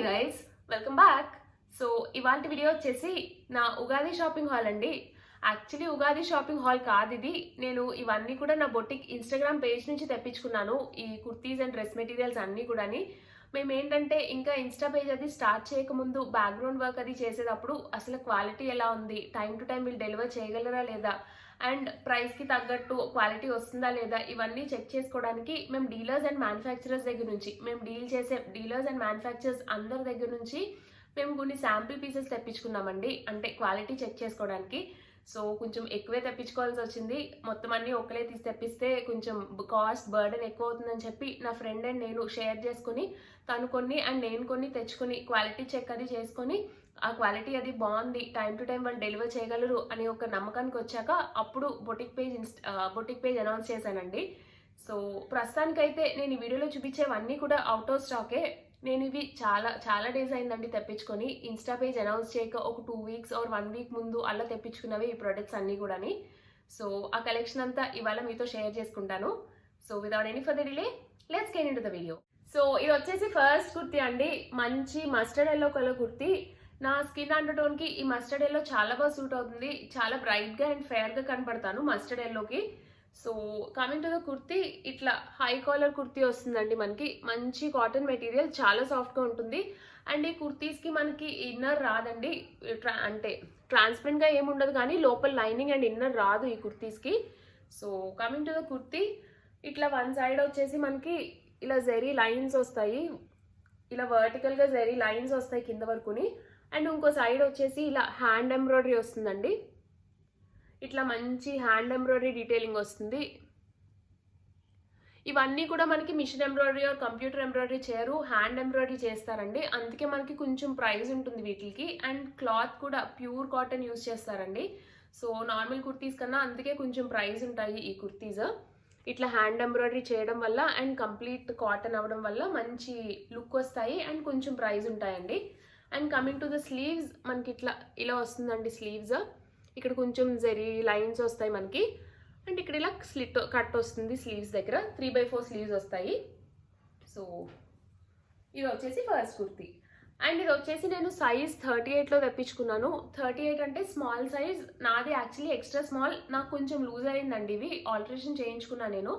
Guys, welcome back. So ఇవాళ video వచ్చేసి నా ఉగాది షాపింగ్ హాల్ అండి. యాక్చువల్లీ ఉగాది షాపింగ్ హాల్ కాదు ఇది. నేను ఇవన్నీ కూడా నా బొటిక్ ఇన్స్టాగ్రామ్ పేజ్ నుంచి తెప్పించుకున్నాను. ఈ కుర్తీస్ అండ్ డ్రెస్ మెటీరియల్స్ అన్నీ కూడాని. మేము ఏంటంటే ఇంకా ఇన్స్టా పేజ్ అది స్టార్ట్ చేయకముందు బ్యాక్గ్రౌండ్ వర్క్ అది చేసేటప్పుడు అసలు క్వాలిటీ ఎలా ఉంది, టైం టు టైం వీళ్ళు డెలివర్ చేయగలరా లేదా, అండ్ ప్రైస్కి తగ్గట్టు క్వాలిటీ వస్తుందా లేదా, ఇవన్నీ చెక్ చేసుకోవడానికి మేము డీలర్స్ అండ్ మ్యానుఫ్యాక్చరర్స్ దగ్గర నుంచి, మేము డీల్ చేసే డీలర్స్ అండ్ మ్యానుఫ్యాక్చరర్స్ అందరి దగ్గర నుంచి మేము కొన్ని శాంపిల్ పీసెస్ తెప్పించుకున్నామండి. అంటే క్వాలిటీ చెక్ చేసుకోవడానికి. సో కొంచెం ఎక్కువే తెప్పించుకోవాల్సి వచ్చింది. మొత్తం అన్నీ ఒక్కలే తీసి తెప్పిస్తే కొంచెం కాస్ట్ బర్డెన్ ఎక్కువ అవుతుందని చెప్పి నా ఫ్రెండ్ అండ్ నేను షేర్ చేసుకుని తను కొన్ని అండ్ నేను కొన్ని తెచ్చుకుని క్వాలిటీ చెక్ అది చేసుకొని ఆ క్వాలిటీ అది బాగుంది, టైం టు టైం వాళ్ళు డెలివర్ చేయగలరు అనే ఒక నమ్మకానికి వచ్చాక అప్పుడు బొటిక్ పేజ్ అనౌన్స్ చేశానండి. సో ప్రస్తుతానికైతే నేను ఈ వీడియోలో చూపించేవన్నీ కూడా అవుట్ ఆఫ్ స్టాకే. నేను ఇవి చాలా డేస్ అయిందండి తెప్పించుకొని. ఇన్స్టా పేజ్ అనౌన్స్ చేయక ఒక 2 వీక్స్ ఆర్ 1 వీక్ ముందు అలా తెప్పించుకున్నవి ఈ ప్రొడక్ట్స్ అన్నీ కూడాని. సో ఆ కలెక్షన్ అంతా ఇవాళ మీతో షేర్ చేసుకుంటాను. So without any further delay, let's get into the video. So ఇది వచ్చేసి ఫస్ట్ కుర్తీ అండి. మంచి మస్టర్డ్ ఎల్లో కలర్ కుర్తీ. నా స్కిన్ అండర్టోన్కి ఈ మస్టర్డ్ ఎల్లో చాలా బాగా సూట్ అవుతుంది. చాలా బ్రైట్గా అండ్ ఫేర్గా కనపడతాను మస్టర్డ్ ఎల్లోకి. So coming to the kurti, ఇట్లా హై కాలర్ కుర్తీ వస్తుందండి మనకి. మంచి కాటన్ మెటీరియల్, చాలా సాఫ్ట్గా ఉంటుంది. అండ్ ఈ కుర్తీస్కి మనకి ఇన్నర్ రాదండి. అంటే ట్రాన్స్పరెంట్గా ఏముండదు కానీ లోపల లైనింగ్ అండ్ ఇన్నర్ రాదు ఈ కుర్తీస్కి. So coming to the kurti, ఇట్లా వన్ సైడ్ వచ్చేసి మనకి ఇలా జెరీ లైన్స్ వస్తాయి. ఇలా వర్టికల్గా జెరీ లైన్స్ వస్తాయి కింద వరకుని. అండ్ ఇంకో సైడ్ వచ్చేసి ఇలా హ్యాండ్ ఎంబ్రాయిడరీ వస్తుందండి. ఇట్లా మంచి హ్యాండ్ ఎంబ్రాయిడరీ డీటెయిలింగ్ వస్తుంది. ఇవన్నీ కూడా మనకి machine embroidery or computer embroidery చేయరు, హ్యాండ్ ఎంబ్రాయిడరీ చేస్తారండి. అందుకే మనకి కొంచెం ప్రైస్ ఉంటుంది వీటికి. అండ్ క్లాత్ కూడా ప్యూర్ కాటన్ యూజ్ చేస్తారండి. సో నార్మల్ కుర్తీస్ కన్నా అందుకే కొంచెం ప్రైస్ ఉంటాయి ఈ కుర్తీస్. ఇట్లా హ్యాండ్ ఎంబ్రాయిడరీ చేయడం వల్ల అండ్ కంప్లీట్ కాటన్ అవ్వడం వల్ల మంచి లుక్ వస్తాయి అండ్ కొంచెం ప్రైస్ ఉంటాయండి. And coming to the sleeves, మనకి ఇలా వస్తుందండి స్లీవ్స్. ఇక్కడ కొంచెం జెరీ లైన్స్ వస్తాయి మనకి. అండ్ ఇక్కడ ఇలా స్లిట్ కట్ వస్తుంది స్లీవ్స్ దగ్గర. 3/4 స్లీవ్స్ వస్తాయి. సో ఇది వచ్చేసి ఫస్ట్ కుర్తీ. అండ్ ఇది వచ్చేసి నేను సైజ్ 38లో తెప్పించుకున్నాను. 38 అంటే స్మాల్ సైజ్. నాది యాక్చువల్లీ ఎక్స్ట్రా స్మాల్. నాకు కొంచెం లూజ్ అయిందండి. ఇవి ఆల్టరేషన్ చేయించుకున్నాను నేను.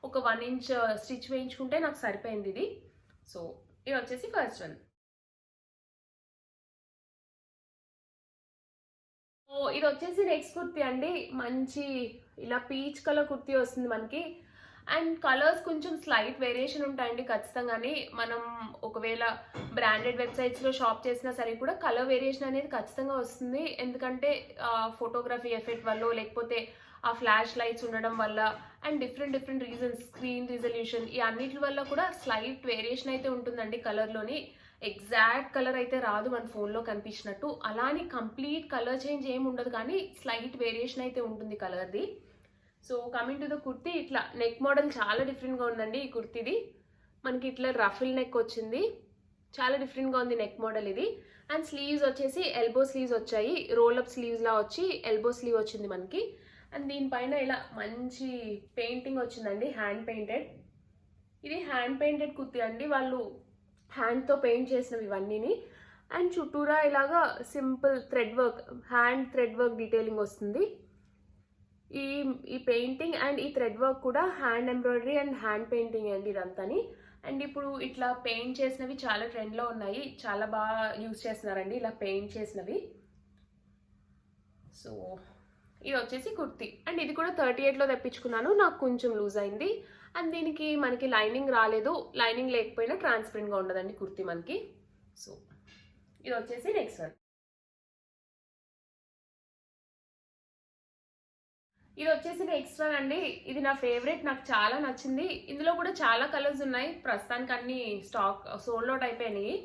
ఒక 1 ఇంచ్ స్టిచ్ వేయించుకుంటే నాకు సరిపోయింది ఇది. సో ఇది వచ్చేసి ఫస్ట్ వన్. సో ఇది వచ్చేసి నెక్స్ట్ కుర్తీ అండి. మంచి ఇలా పీచ్ కలర్ కుర్తీ వస్తుంది మనకి. అండ్ కలర్స్ కొంచెం స్లైట్ వేరియేషన్ ఉంటాయండి ఖచ్చితంగాని. మనం ఒకవేళ బ్రాండెడ్ వెబ్సైట్స్లో షాప్ చేసినా సరే కూడా కలర్ వేరియేషన్ అనేది ఖచ్చితంగా వస్తుంది. ఎందుకంటే ఫోటోగ్రఫీ ఎఫెక్ట్ వల్ల, లేకపోతే ఆ ఫ్లాష్ లైట్స్ ఉండడం వల్ల and different reasons, screen resolution, ఈ అన్నిటి వల్ల కూడా స్లైట్ వేరియేషన్ అయితే ఉంటుందండి కలర్లోని. ఎగ్జాక్ట్ కలర్ అయితే రాదు మన ఫోన్లో కనిపించినట్టు. అలానే కంప్లీట్ కలర్ చేంజ్ ఏమి ఉండదు కానీ స్లైట్ వేరియేషన్ అయితే ఉంటుంది కలర్ది. So coming to the kurti, ఇట్లా నెక్ మోడల్ చాలా డిఫరెంట్గా ఉందండి ఈ కుర్తీది. మనకి ఇట్లా రఫుల్ నెక్ వచ్చింది. చాలా డిఫరెంట్గా ఉంది నెక్ మోడల్ ఇది. అండ్ స్లీవ్స్ వచ్చేసి ఎల్బో స్లీవ్స్ వచ్చాయి. రోల్అప్ స్లీవ్స్లా వచ్చి ఎల్బో స్లీవ్ వచ్చింది మనకి. అండ్ దీనిపైన ఇలా మంచి పెయింటింగ్ వచ్చిందండి, హ్యాండ్ పెయింటెడ్. ఇది హ్యాండ్ పెయింటెడ్ కుర్తీ అండి. వాళ్ళు హ్యాండ్తో పెయింట్ చేసినవి ఇవన్నీని. అండ్ చుట్టూరా ఇలాగా simple thread work, hand thread work detailing వస్తుంది. ఈ పెయింటింగ్ అండ్ ఈ థ్రెడ్ వర్క్ కూడా hand embroidery and hand painting అండి ఇదంతాని. అండ్ ఇప్పుడు ఇట్లా పెయింట్ చేసినవి చాలా ట్రెండ్లో ఉన్నాయి. చాలా బాగా యూజ్ చేస్తున్నారండి ఇలా పెయింట్ చేసినవి. సో ఇది వచ్చేసి కుర్తీ. అండ్ ఇది కూడా 38లో తెప్పించుకున్నాను. నాకు కొంచెం లూజ్ అయింది. అండ్ దీనికి మనకి లైనింగ్ రాలేదు. లైనింగ్ లేకపోయినా ట్రాన్స్పరెంట్గా ఉండదండి కుర్తీ మనకి. సో ఇది వచ్చేసి నెక్స్ట్ వన్. ఇది వచ్చేసి నెక్స్ట్ వన్ అండి. ఇది నా ఫేవరెట్, నాకు చాలా నచ్చింది. ఇందులో కూడా చాలా కలర్స్ ఉన్నాయి. ప్రస్తుతానికి అన్ని స్టాక్ సోల్డ్ అవుట్ అయిపోయినాయి.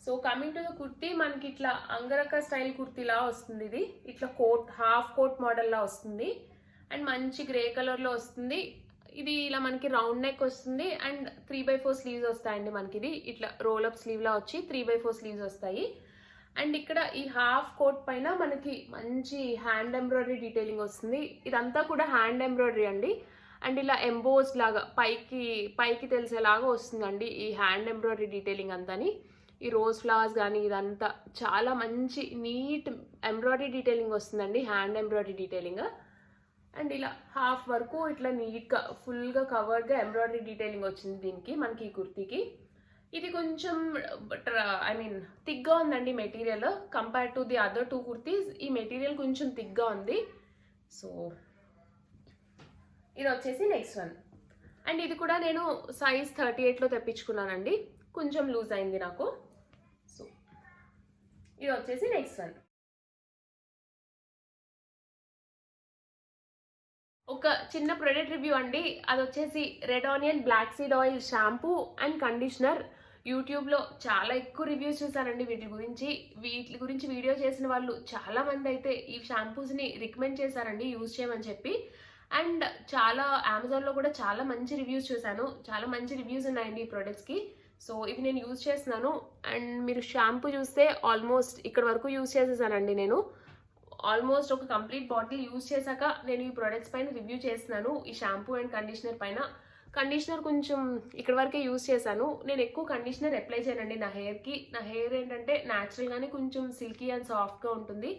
So coming to the kurti, మనకి ఇట్లా అంగరక స్టైల్ కుర్తీలా వస్తుంది. ఇది ఇట్లా కోట్, హాఫ్ కోట్ మోడల్లా వస్తుంది. అండ్ మంచి గ్రే కలర్లో వస్తుంది. ఇది ఇలా మనకి రౌండ్ నెక్ వస్తుంది. అండ్ 3/4 స్లీవ్స్ వస్తాయండి మనకి. ఇది ఇట్లా రోల్అప్ స్లీవ్లా వచ్చి 3/4 స్లీవ్స్ వస్తాయి. అండ్ ఇక్కడ ఈ హాఫ్ కోట్ పైన మనకి మంచి హ్యాండ్ ఎంబ్రాయిడరీ డీటెయిలింగ్ వస్తుంది. ఇదంతా కూడా హ్యాండ్ ఎంబ్రాయిడరీ అండి. అండ్ ఇలా ఎంబోస్ లాగా పైకి తెలిసేలాగా వస్తుందండి ఈ హ్యాండ్ ఎంబ్రాయిడరీ డీటెయిలింగ్ అంతాని. ఈ రోజ్ ఫ్లవర్స్ కానీ ఇదంతా చాలా మంచి నీట్ ఎంబ్రాయిడరీ డీటెయిలింగ్ వస్తుందండి, హ్యాండ్ ఎంబ్రాయిడరీ డీటెయిలింగ్. అండ్ ఇలా హాఫ్ వరకు ఇట్లా నీట్గా ఫుల్గా కవర్డ్గా ఎంబ్రాయిడరీ డీటెయిలింగ్ వచ్చింది దీనికి, మనకి ఈ కుర్తీకి. ఇది కొంచెం థిక్గా ఉందండి material, compare to the other 2 kurtis ఈ మెటీరియల్ కొంచెం థిక్గా ఉంది. సో ఇది వచ్చేసి నెక్స్ట్ వన్. అండ్ ఇది కూడా నేను సైజ్ 38లో తెప్పించుకున్నానండి, కొంచెం లూజ్ అయింది నాకు. సో ఇది వచ్చేసి నెక్స్ట్ వన్. ఒక చిన్న ప్రొడక్ట్ రివ్యూ అండి, అది వచ్చేసి red onion black seed oil shampoo and conditioner. యూట్యూబ్లో చాలా ఎక్కువ రివ్యూస్ చూసానండి వీటి గురించి వీడియో చేసిన వాళ్ళు చాలా మంది అయితే ఈ షాంపూస్ని రికమెండ్ చేశారండి యూజ్ చేయమని చెప్పి. అండ్ చాలా అమెజాన్లో కూడా చాలా మంచి రివ్యూస్ చూశాను, చాలా మంచి రివ్యూస్ ఉన్నాయండి ఈ ప్రొడక్ట్స్కి. సో ఇవి నేను యూజ్ చేస్తున్నాను. అండ్ మీరు షాంపూ చూస్తే ఆల్మోస్ట్ ఇక్కడ వరకు యూజ్ చేసేసానండి నేను. ఆల్మోస్ట్ ఒక కంప్లీట్ బాటిల్ యూజ్ చేశాక నేను ఈ ప్రొడక్ట్స్ పైన రివ్యూ చేస్తున్నాను, ఈ షాంపూ అండ్ కండిషనర్ పైన. కండిషనర్ కొంచెం ఇక్కడ వరకే యూజ్ చేశాను. నేను ఎక్కువ కండిషనర్ అప్లై చేయనండి నా హెయిర్కి. నా హెయిర్ ఏంటంటే న్యాచురల్గానే కొంచెం సిల్కీ అండ్ సాఫ్ట్గా ఉంటుంది.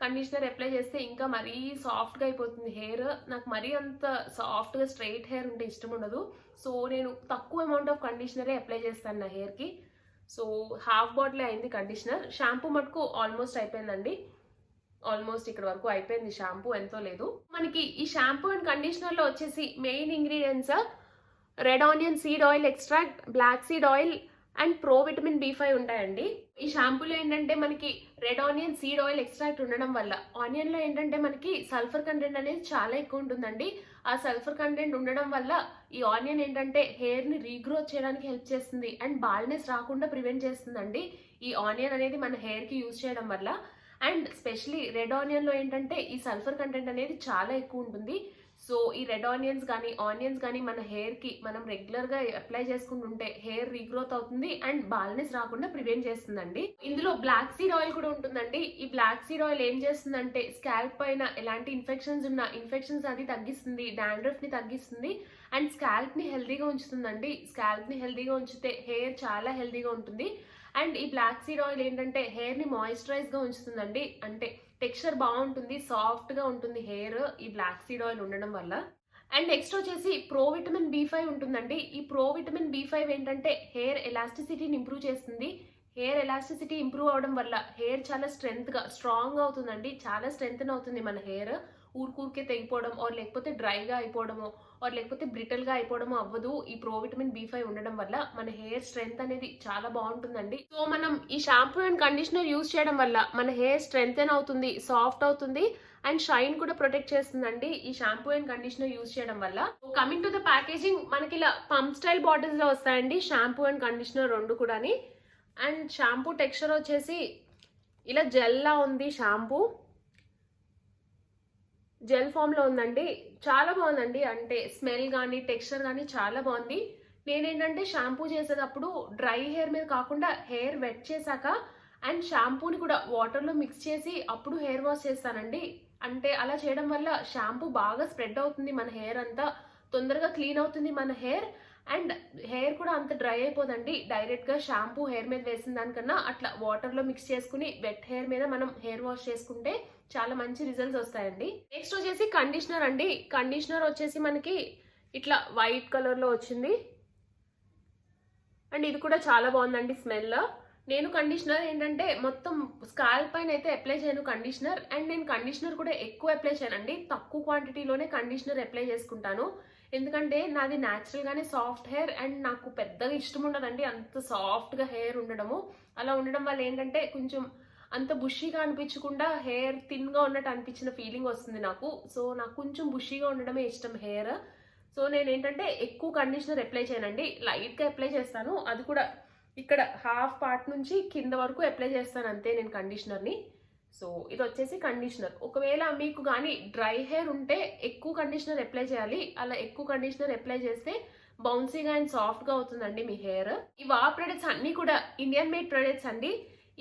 కండిషనర్ అప్లై చేస్తే ఇంకా మరీ సాఫ్ట్గా అయిపోతుంది హెయిర్. నాకు మరీ అంత సాఫ్ట్గా స్ట్రైట్ హెయిర్ ఉంటే ఇష్టం ఉండదు. సో నేను తక్కువ అమౌంట్ ఆఫ్ కండిషనరే అప్లై చేస్తాను నా హెయిర్కి. సో హాఫ్ బాటిల్ అయింది కండిషనర్. షాంపూ మటుకు ఆల్మోస్ట్ అయిపోయిందండి, ఆల్మోస్ట్ ఇక్కడ వరకు అయిపోయింది షాంపూ, ఎంతో లేదు. మనకి ఈ షాంపూ అండ్ కండిషనర్లో వచ్చేసి main ingredients red onion seed oil extract, black seed oil and pro vitamin B5 ఉంటాయండి. ఈ షాంపూలో ఏంటంటే మనకి red onion seed oil extract ఉండడం వల్ల ఆనియన్లో ఏంటంటే మనకి సల్ఫర్ కంటెంట్ అనేది చాలా ఎక్కువ ఉంటుందండి. ఆ సల్ఫర్ కంటెంట్ ఉండడం వల్ల ఈ ఆనియన్ ఏంటంటే హెయిర్ని రీగ్రోత్ చేయడానికి హెల్ప్ చేస్తుంది అండ్ బాల్నెస్ రాకుండా ప్రివెంట్ చేస్తుందండి ఈ ఆనియన్ అనేది మన హెయిర్కి యూజ్ చేయడం వల్ల. అండ్ స్పెషలీ రెడ్ ఆనియన్లో ఏంటంటే ఈ సల్ఫర్ కంటెంట్ అనేది చాలా ఎక్కువ ఉంటుంది. సో ఈ రెడ్ ఆనియన్స్ కానీ మన హెయిర్కి మనం రెగ్యులర్గా అప్లై చేసుకుంటుంటే హెయిర్ రీగ్రోత్ అవుతుంది అండ్ బాల్నెస్ రాకుండా ప్రివెంట్ చేస్తుందండి. ఇందులో బ్లాక్ సీడ్ ఆయిల్ కూడా ఉంటుందండి. ఈ బ్లాక్ సీడ్ ఆయిల్ ఏం చేస్తుందంటే స్కాల్ప్ పైన ఎలాంటి ఇన్ఫెక్షన్స్ అది తగ్గిస్తుంది, డాండ్రఫ్ని తగ్గిస్తుంది అండ్ స్కాల్ప్ని హెల్దీగా ఉంచుతుందండి. స్కాల్ప్ని హెల్దీగా ఉంచితే హెయిర్ చాలా హెల్దీగా ఉంటుంది. అండ్ ఈ బ్లాక్ సీడ్ ఆయిల్ ఏంటంటే హెయిర్ని మాయిశ్చరైజ్గా ఉంచుతుందండి, అంటే టెక్స్చర్ బాగుంటుంది, సాఫ్ట్గా ఉంటుంది హెయిర్ ఈ బ్లాక్ సీడ్ ఆయిల్ ఉండడం వల్ల. అండ్ నెక్స్ట్ వచ్చేసి ప్రో విటమిన్ B5 ఉంటుందండి. ఈ ప్రో విటమిన్ B5 ఏంటంటే హెయిర్ ఎలాస్టిసిటీని ఇంప్రూవ్ చేస్తుంది. హెయిర్ ఎలాస్టిసిటీ ఇంప్రూవ్ అవడం వల్ల హెయిర్ చాలా స్ట్రాంగ్గా అవుతుందండి, చాలా స్ట్రెంగ్త్ అవుతుంది మన హెయిర్. ఊరికే తెగిపోవడం ఆర్ లేకపోతే డ్రైగా అయిపోవడమో ఆర్ లేకపోతే బ్రిటల్గా అయిపోవడమో అవ్వదు ఈ ప్రో విటమిన్ B5 ఉండడం వల్ల. మన హెయిర్ స్ట్రెంగ్త్ అనేది చాలా బాగుంటుందండి. సో మనం ఈ షాంపూ అండ్ కండిషనర్ యూజ్ చేయడం వల్ల మన హెయిర్ స్ట్రెంగ్త్ అవుతుంది, సాఫ్ట్ అవుతుంది అండ్ షైన్ కూడా ప్రొటెక్ట్ చేస్తుందండి ఈ షాంపూ అండ్ కండిషనర్ యూజ్ చేయడం వల్ల. కమింగ్ టు ద ప్యాకేజింగ్, మనకి ఇలా పంప్ స్టైల్ బాటిల్స్లో వస్తాయండి షాంపూ అండ్ కండిషనర్ రెండు కూడాని. అండ్ షాంపూ టెక్స్చర్ వచ్చేసి ఇలా జెల్లా ఉంది, షాంపూ జెల్ ఫామ్లో ఉందండి, చాలా బాగుందండి. అంటే స్మెల్ కానీ టెక్స్చర్ కానీ చాలా బాగుంది. నేనేంటంటే షాంపూ చేసేటప్పుడు డ్రై హెయిర్ మీద కాకుండా హెయిర్ వెట్ చేశాక అండ్ షాంపూని కూడా వాటర్లో మిక్స్ చేసి అప్పుడు హెయిర్ వాష్ చేస్తానండి. అంటే అలా చేయడం వల్ల షాంపూ బాగా స్ప్రెడ్ అవుతుంది, మన హెయిర్ అంతా తొందరగా క్లీన్ అవుతుంది మన హెయిర్. అండ్ హెయిర్ కూడా అంత డ్రై అయిపోదండి. డైరెక్ట్గా షాంపూ హెయిర్ మీద వేసిన దానికన్నా అట్లా వాటర్లో మిక్స్ చేసుకుని వెట్ హెయిర్ మీద మనం హెయిర్ వాష్ చేసుకుంటే చాలా మంచి రిజల్ట్స్ వస్తాయండి. నెక్స్ట్ వచ్చేసి కండిషనర్ అండి. కండిషనర్ వచ్చేసి మనకి ఇట్లా వైట్ కలర్లో వచ్చింది అండ్ ఇది కూడా చాలా బాగుందండి స్మెల్. నేను కండిషనర్ ఏంటంటే మొత్తం స్కాల్ప్ పైన అయితే అప్లై చేయను కండిషనర్. అండ్ నేను కండిషనర్ కూడా ఎక్కువ అప్లై చేయనండి, తక్కువ క్వాంటిటీలోనే కండిషనర్ అప్లై చేసుకుంటాను. ఎందుకంటే నాది న్యాచురల్గానే సాఫ్ట్ హెయిర్ అండ్ నాకు పెద్దగా ఇష్టం ఉండదండి అంత సాఫ్ట్గా హెయిర్ ఉండడము. అలా ఉండడం వల్ల ఏంటంటే కొంచెం అంత బుషీగా అనిపించకుండా హెయిర్ థిన్గా ఉన్నట్టు అనిపించిన ఫీలింగ్ వస్తుంది నాకు. సో నాకు కొంచెం బుషీగా ఉండడమే ఇష్టం హెయిర్. సో నేను ఏంటంటే ఎక్కువ కండిషనర్ అప్లై చేయనండి, లైట్గా అప్లై చేస్తాను. అది కూడా ఇక్కడ హాఫ్ పార్ట్ నుంచి కింద వరకు అప్లై చేస్తాను అంతే నేను కండిషనర్ని. సో ఇది వచ్చేసి కండిషనర్. ఒకవేళ మీకు కానీ డ్రై హెయిర్ ఉంటే ఎక్కువ కండిషనర్ అప్లై చేయాలి. అలా ఎక్కువ కండిషనర్ అప్లై చేస్తే బౌన్సీగా అండ్ సాఫ్ట్గా అవుతుందండి మీ హెయిర్. ఈ వావ్ ప్రొడక్ట్స్ అన్నీ కూడా ఇండియన్ మేడ్ ప్రొడక్ట్స్ అండి.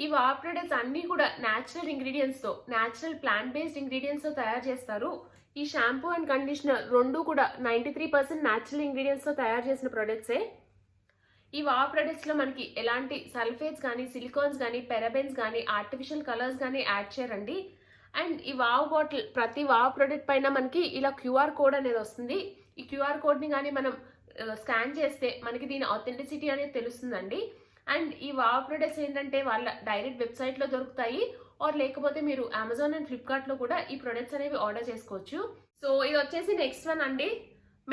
ఈ వావ్ ప్రొడక్ట్స్ అన్నీ కూడా న్యాచురల్ ఇంగ్రీడియంట్స్తో, న్యాచురల్ ప్లాంట్ బేస్డ్ ఇంగ్రీడియంట్స్తో తయారు చేస్తారు. ఈ షాంపూ అండ్ కండిషనర్ రెండు కూడా 93% న్యాచురల్ ఇంగ్రీడియంట్స్తో తయారు చేసిన ప్రొడక్ట్సే. ఈ వావ్ ప్రొడక్ట్స్లో మనకి ఎలాంటి సల్ఫేట్స్ కానీ సిలికాన్స్ కానీ పెరాబెన్స్ కానీ ఆర్టిఫిషియల్ కలర్స్ కానీ యాడ్ చేయరండి. అండ్ ఈ వావ్ బాటిల్ ప్రతి వావ్ ప్రొడక్ట్ పైన మనకి ఇలా క్యూఆర్ కోడ్ అనేది వస్తుంది. ఈ క్యూఆర్ కోడ్ని కానీ మనం స్కాన్ చేస్తే మనకి దీని ఆథెంటిసిటీ అనేది తెలుస్తుందండి. అండ్ ఈ వావ్ ప్రొడక్ట్స్ ఏంటంటే వాళ్ళ డైరెక్ట్ వెబ్సైట్లో దొరుకుతాయి, ఆర్ లేకపోతే మీరు అమెజాన్ అండ్ ఫ్లిప్కార్ట్లో కూడా ఈ ప్రొడక్ట్స్ అనేవి ఆర్డర్ చేసుకోవచ్చు. సో ఇది వచ్చేసి నెక్స్ట్ వన్ అండి.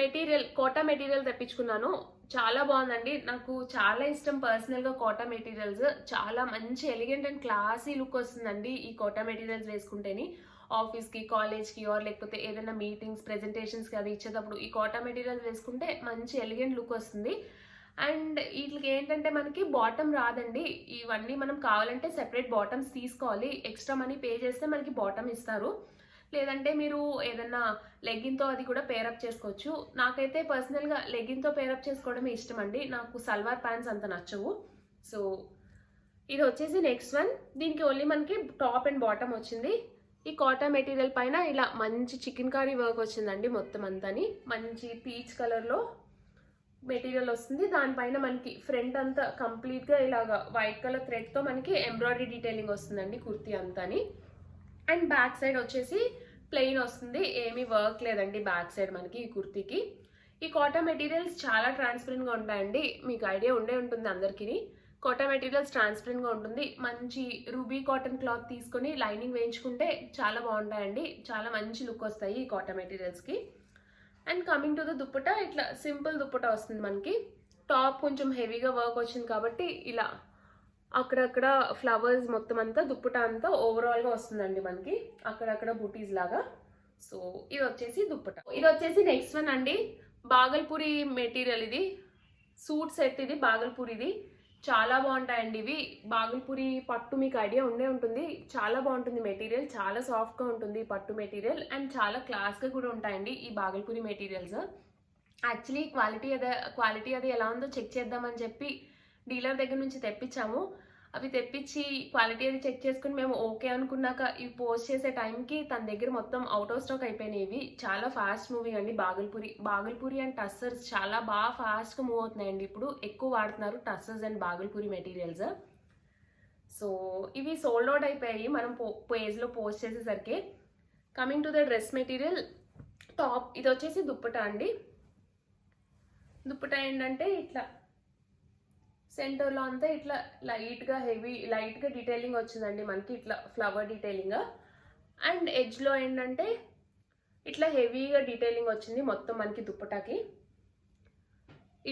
మెటీరియల్ కోటా మెటీరియల్ తెప్పించుకున్నాను. చాలా బాగుందండి. నాకు చాలా ఇష్టం పర్సనల్గా కోటా మెటీరియల్స్. చాలా మంచి ఎలిగెంట్ అండ్ క్లాసీ లుక్ వస్తుందండి ఈ కోటా మెటీరియల్స్ వేసుకుంటేని. ఆఫీస్కి, కాలేజ్కి, ఆర్ లేకపోతే ఏదైనా మీటింగ్స్, ప్రెజెంటేషన్స్కి అది ఇచ్చేటప్పుడు ఈ కోటా మెటీరియల్స్ వేసుకుంటే మంచి ఎలిగెంట్ లుక్ వస్తుంది. అండ్ వీటికి ఏంటంటే మనకి బాటమ్ రాదండి. ఇవన్నీ మనం కావాలంటే సెపరేట్ బాటమ్స్ తీసుకోవాలి. ఎక్స్ట్రా మనీ పే చేస్తే మనకి బాటమ్ ఇస్తారు. లేదంటే మీరు ఏదన్నా లెగ్గిన్తో అది కూడా పేరప్ చేసుకోవచ్చు. నాకైతే పర్సనల్గా లెగ్గిన్తో పేరప్ చేసుకోవడమే ఇష్టం అండి. నాకు సల్వార్ ప్యాంట్స్ అంత నచ్చవు. సో ఇది వచ్చేసి నెక్స్ట్ వన్. దీనికి ఓన్లీ మనకి టాప్ అండ్ బాటమ్ వచ్చింది. ఈ కాటన్ మెటీరియల్ పైన ఇలా మంచి చికెన్ కర్రీ వర్క్ వచ్చిందండి. మొత్తం అంతాని మంచి పీచ్ కలర్లో మెటీరియల్ వస్తుంది. దానిపైన మనకి ఫ్రంట్ అంతా కంప్లీట్గా ఇలాగా వైట్ కలర్ థ్రెడ్తో మనకి ఎంబ్రాయిడరీ డీటెయిలింగ్ వస్తుందండి కుర్తీ అంతాని. అండ్ బ్యాక్ సైడ్ వచ్చేసి ప్లెయిన్ వస్తుంది, ఏమీ వర్క్ లేదండి బ్యాక్ సైడ్ మనకి ఈ కుర్తీకి. ఈ కాటన్ మెటీరియల్స్ చాలా ట్రాన్స్పరెంట్గా ఉంటాయండి. మీకు ఐడియా ఉండే ఉంటుంది అందరికీ. కాటన్ మెటీరియల్స్ ట్రాన్స్పరెంట్గా ఉంటుంది. మంచి రూబీ కాటన్ క్లాత్ తీసుకొని లైనింగ్ వేయించుకుంటే చాలా బాగుంటాయండి. చాలా మంచి లుక్ వస్తాయి ఈ కాటన్ మెటీరియల్స్కి. And coming to the dupatta, ఇట్లా సింపుల్ దుప్పటా వస్తుంది మనకి. టాప్ కొంచెం హెవీగా వర్క్ వచ్చింది కాబట్టి ఇలా అక్కడక్కడ ఫ్లవర్స్ మొత్తం అంతా దుప్పటా అంతా ఓవరాల్గా వస్తుందండి మనకి, అక్కడక్కడ బూటీస్ లాగా. సో ఇది వచ్చేసి దుప్పటా. ఇది వచ్చేసి నెక్స్ట్ వన్ అండి. బాగల్పూరి మెటీరియల్ ఇది. సూట్ సెట్ ఇది బాగల్పూరిది. చాలా బాగుంటాయండి ఇవి. బాగల్పూరి పట్టు మీకు ఐడియా ఉండే ఉంటుంది. చాలా బాగుంటుంది మెటీరియల్, చాలా సాఫ్ట్గా ఉంటుంది పట్టు మెటీరియల్. అండ్ చాలా క్లాస్గా కూడా ఉంటాయండి ఈ బాగల్పూరి మెటీరియల్స్. యాక్చువల్లీ క్వాలిటీ అది ఎలా ఉందో చెక్ చేద్దామని చెప్పి డీలర్ దగ్గర నుంచి తెప్పించాము. అవి తెప్పించి క్వాలిటీ అది చెక్ చేసుకుని మేము ఓకే అనుకున్నాక ఇవి పోస్ట్ చేసే టైంకి తన దగ్గర మొత్తం అవుట్ ఆఫ్ స్టాక్ అయిపోయినాయి. ఇవి చాలా ఫాస్ట్ మూవింగ్ అండి బాగల్పూరి అండ్ టస్సర్స్ చాలా బాగా ఫాస్ట్గా మూవ్ అవుతున్నాయండి. ఇప్పుడు ఎక్కువ వాడుతున్నారు tussars and Bhagalpuri materials. So ఇవి సోల్డ్ అవుట్ అయిపోయాయి మనం పేజ్లో పోస్ట్ చేసేసరికి. Coming to the dress material, top ఇది వచ్చేసి దుప్పటా అండి. దుప్పటా ఏంటంటే ఇట్లా సెంటర్లో అంతా ఇట్లా లైట్గా డీటెయిలింగ్ వచ్చిందండి మనకి, ఇట్లా ఫ్లవర్ డీటెయిలింగ్. అండ్ ఎడ్జ్లో ఏంటంటే ఇట్లా హెవీగా డీటెయిలింగ్ వచ్చింది మొత్తం మనకి దుప్పటాకి.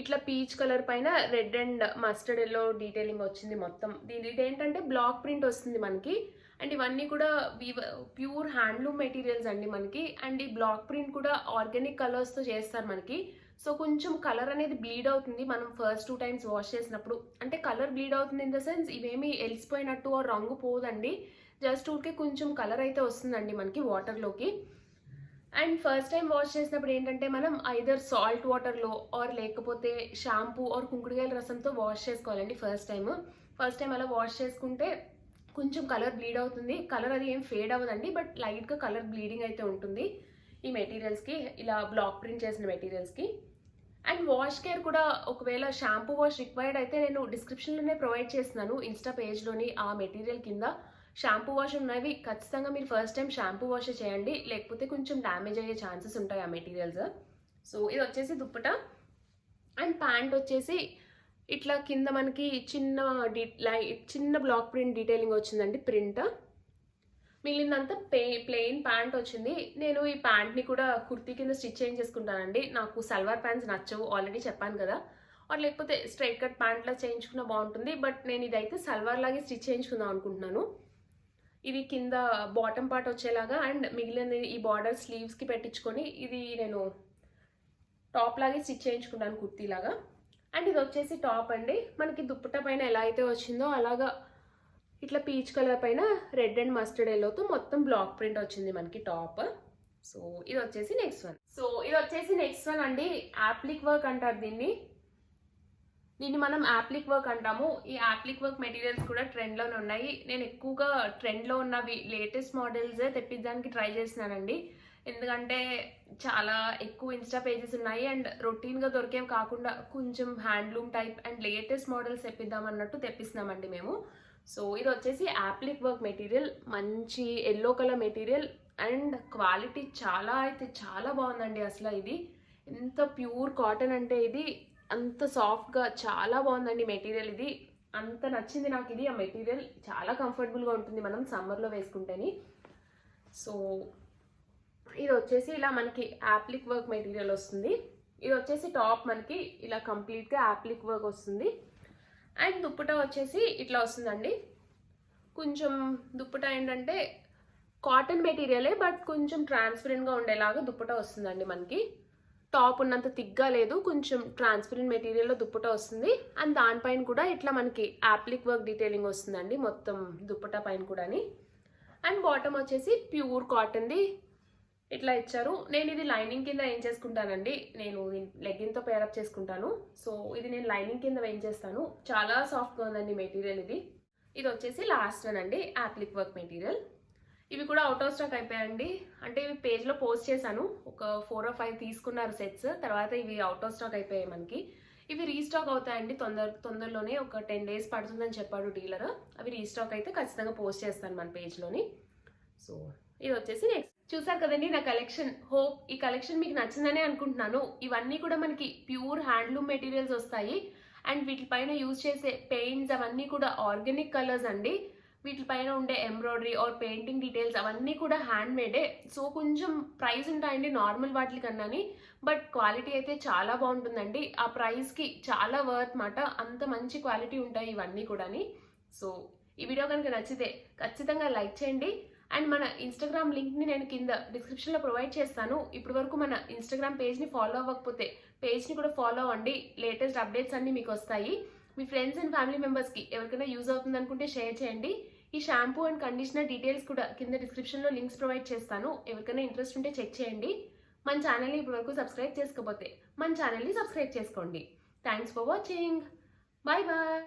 ఇట్లా పీచ్ కలర్ పైన red and mustard yellow detailing వచ్చింది మొత్తం. ఇదేంటంటే బ్లాక్ ప్రింట్ వస్తుంది మనకి. అండ్ ఇవన్నీ కూడా ప్యూర్ హ్యాండ్లూమ్ మెటీరియల్స్ అండి మనకి. అండ్ ఈ బ్లాక్ ప్రింట్ కూడా ఆర్గానిక్ కలర్స్తో చేస్తారు మనకి. సో కొంచెం కలర్ అనేది బ్లీడ్ అవుతుంది మనం ఫస్ట్ 2 times వాష్ చేసినప్పుడు. అంటే కలర్ బ్లీడ్ అవుతుంది ఇన్ ద సెన్స్ ఇవేమీ ఎలిసిపోయినట్టు రంగు పోదండి. జస్ట్ ఊరికే కొంచెం కలర్ అయితే వస్తుందండి మనకి వాటర్లోకి. అండ్ ఫస్ట్ టైం వాష్ చేసినప్పుడు ఏంటంటే మనం ఐదర్ సాల్ట్ వాటర్లో ఆర్ లేకపోతే షాంపూ ఆర్ కుంకుడుకాయల రసంతో వాష్ చేసుకోవాలండి. ఫస్ట్ టైం అలా వాష్ చేసుకుంటే కొంచెం కలర్ బ్లీడ్ అవుతుంది. కలర్ అది ఏం ఫేడ్ అవ్వదండి, బట్ లైట్గా కలర్ బ్లీడింగ్ అయితే ఉంటుంది ఈ మెటీరియల్స్కి, ఇలా బ్లాక్ ప్రింట్ చేసిన మెటీరియల్స్కి. అండ్ వాష్ కేర్ కూడా ఒకవేళ షాంపూ వాష్ రిక్వైర్డ్ అయితే నేను డిస్క్రిప్షన్లోనే ప్రొవైడ్ చేస్తున్నాను ఇన్స్టా పేజ్లోని. ఆ మెటీరియల్ కింద షాంపూ వాష్ ఉన్నవి ఖచ్చితంగా మీరు ఫస్ట్ టైం షాంపూ వాష్ చేయండి, లేకపోతే కొంచెం డ్యామేజ్ అయ్యే ఛాన్సెస్ ఉంటాయి ఆ మెటీరియల్స్. సో ఇది వచ్చేసి దుప్పటా. అండ్ ప్యాంట్ వచ్చేసి ఇట్లా కింద మనకి చిన్న బ్లాక్ ప్రింట్ డీటెయిలింగ్ వచ్చిందండి ప్రింట్. మిగిలినంతా ప్లెయిన్ ప్యాంట్ వచ్చింది. నేను ఈ ప్యాంట్ని కూడా కుర్తీ కింద స్టిచ్ చేయించేసుకుంటానండి. నాకు సల్వార్ ప్యాంట్స్ నచ్చవు, ఆల్రెడీ చెప్పాను కదా. ఆర్ లేకపోతే స్ట్రైట్ కట్ ప్యాంట్లా చేయించుకున్నా బాగుంటుంది, బట్ నేను ఇదైతే సల్వార్ లాగే స్టిచ్ చేయించుకుందాం అనుకుంటున్నాను. ఇది కింద బాటమ్ పార్ట్ వచ్చేలాగా అండ్ మిగిలిన ఈ బార్డర్ స్లీవ్స్కి పెట్టించుకొని ఇది నేను టాప్ లాగే స్టిచ్ చేయించుకుంటాను కుర్తీలాగా. అండ్ ఇది వచ్చేసి టాప్ అండి. మనకి దుప్పట్టా పైన ఎలా అయితే వచ్చిందో అలాగా ఇట్లా పీచ్ కలర్ పైన రెడ్ అండ్ మస్టర్డ్ ఎల్లోతో మొత్తం బ్లాక్ ప్రింట్ వచ్చింది మనకి టాప్. సో ఇది వచ్చేసి నెక్స్ట్ వన్ అండి. యాప్లిక్ వర్క్ అంటారు దీన్ని మనం యాప్లిక్ వర్క్ అంటాము. ఈ యాప్లిక్ వర్క్ మెటీరియల్స్ కూడా ట్రెండ్లోనే ఉన్నాయి. నేను ఎక్కువగా ట్రెండ్లో ఉన్నవి లేటెస్ట్ మోడల్సే తెప్పించడానికి ట్రై చేస్తున్నానండి. ఎందుకంటే చాలా ఎక్కువ ఇన్స్టా పేజెస్ ఉన్నాయి అండ్ రొటీన్గా దొరికేవి కాకుండా కొంచెం handloom type and latest models తెప్పిద్దాం అన్నట్టు తెప్పిస్తున్నామండి మేము. సో ఇది వచ్చేసి యాప్లిక్ వర్క్ మెటీరియల్, మంచి yellow colour material and quality చాలా బాగుందండి. అసలు ఇది ఎంత ప్యూర్ కాటన్ అంటే ఇది అంత సాఫ్ట్గా చాలా బాగుందండి మెటీరియల్. ఇది అంత నచ్చింది నాకు ఇది. ఆ మెటీరియల్ చాలా కంఫర్టబుల్గా ఉంటుంది మనం సమ్మర్లో వేసుకుంటేని. సో ఇది వచ్చేసి ఇలా మనకి యాప్లిక్ వర్క్ మెటీరియల్ వస్తుంది. ఇది వచ్చేసి టాప్ మనకి ఇలా కంప్లీట్గా యాప్లిక్ వర్క్ వస్తుంది అండ్ దుప్పటా వచ్చేసి ఇట్లా వస్తుందండి. కొంచెం దుప్పటా ఏంటంటే కాటన్ మెటీరియలే బట్ కొంచెం ట్రాన్స్పరెంట్గా ఉండేలాగా దుప్పటా వస్తుందండి మనకి. టాప్ ఉన్నంత థిక్గా లేదు, కొంచెం ట్రాన్స్పరెంట్ మెటీరియల్లో దుప్పటా వస్తుంది అండ్ దానిపైన కూడా ఇట్లా మనకి యాప్లిక్ వర్క్ డీటెయిలింగ్ వస్తుందండి మొత్తం దుప్పటా పైన కూడాని. అండ్ బాటమ్ వచ్చేసి ప్యూర్ కాటన్ది ఇట్లా ఇచ్చారు. నేను ఇది లైనింగ్ కింద ఏం చేసుకుంటానండి, నేను లెగ్గిన్తో పేరప్ చేసుకుంటాను. సో ఇది నేను లైనింగ్ కింద వేయించేస్తాను. చాలా సాఫ్ట్గా ఉందండి మెటీరియల్ ఇది. ఇది వచ్చేసి లాస్ట్ వన్ అండి, యాప్లిక్ వర్క్ మెటీరియల్. ఇవి కూడా అవుట్ ఆఫ్ స్టాక్ అయిపోయాయండి. అంటే ఇవి పేజ్లో పోస్ట్ చేశాను, ఒక 4 or 5 తీసుకున్నారు సెట్స్. తర్వాత ఇవి అవుట్ ఆఫ్ స్టాక్ అయిపోయాయి మనకి. ఇవి రీస్టాక్ అవుతాయండి తొందరలోనే, ఒక 10 days పడుతుందని చెప్పాడు డీలర్. అవి రీస్టాక్ అయితే ఖచ్చితంగా పోస్ట్ చేస్తాను మన పేజ్లోని. సో ఇది వచ్చేసి నెక్స్ట్. చూసారు కదండి నా కలెక్షన్. హోప్ ఈ కలెక్షన్ మీకు నచ్చిందనే అనుకుంటున్నాను. ఇవన్నీ కూడా మనకి ప్యూర్ హ్యాండ్లూమ్ మెటీరియల్స్ వస్తాయి అండ్ వీటిపైన యూజ్ చేసే పెయింట్స్ అవన్నీ కూడా ఆర్గానిక్ కలర్స్ అండి. వీటిపైన ఉండే ఎంబ్రాయిడరీ ఆర్ పెయింటింగ్ డీటెయిల్స్ అవన్నీ కూడా హ్యాండ్ మేడే. సో కొంచెం ప్రైస్ ఉంటాయండి నార్మల్ వాటి కన్నాని, బట్ క్వాలిటీ అయితే చాలా బాగుంటుందండి. ఆ ప్రైస్కి చాలా వర్త్ మాట, అంత మంచి క్వాలిటీ ఉంటాయి ఇవన్నీ కూడాని. సో ఈ వీడియో కనుక నచ్చితే ఖచ్చితంగా లైక్ చేయండి అండ్ మన ఇన్స్టాగ్రామ్ లింక్ని నేను కింద డిస్క్రిప్షన్లో ప్రొవైడ్ చేస్తాను. ఇప్పటి వరకు మన ఇన్స్టాగ్రామ్ పేజ్ని ఫాలో అవ్వకపోతే పేజ్ని కూడా ఫాలో అవ్వండి. లేటెస్ట్ అప్డేట్స్ అన్నీ మీకు వస్తాయి. మీ ఫ్రెండ్స్ అండ్ ఫ్యామిలీ మెంబర్స్కి ఎవరికైనా యూజ్ అవుతుంది అనుకుంటే షేర్ చేయండి. ఈ షాంపూ అండ్ కండిషనర్ డీటెయిల్స్ కూడా కింద డిస్క్రిప్షన్లో లింక్స్ ప్రొవైడ్ చేస్తాను. ఎవరికైనా ఇంట్రెస్ట్ ఉంటే చెక్ చేయండి. మన ఛానల్ని ఇప్పటి వరకు సబ్స్క్రైబ్ చేసుకోకపోతే మన ఛానల్ని సబ్స్క్రైబ్ చేసుకోండి. Thanks for watching. Bye bye.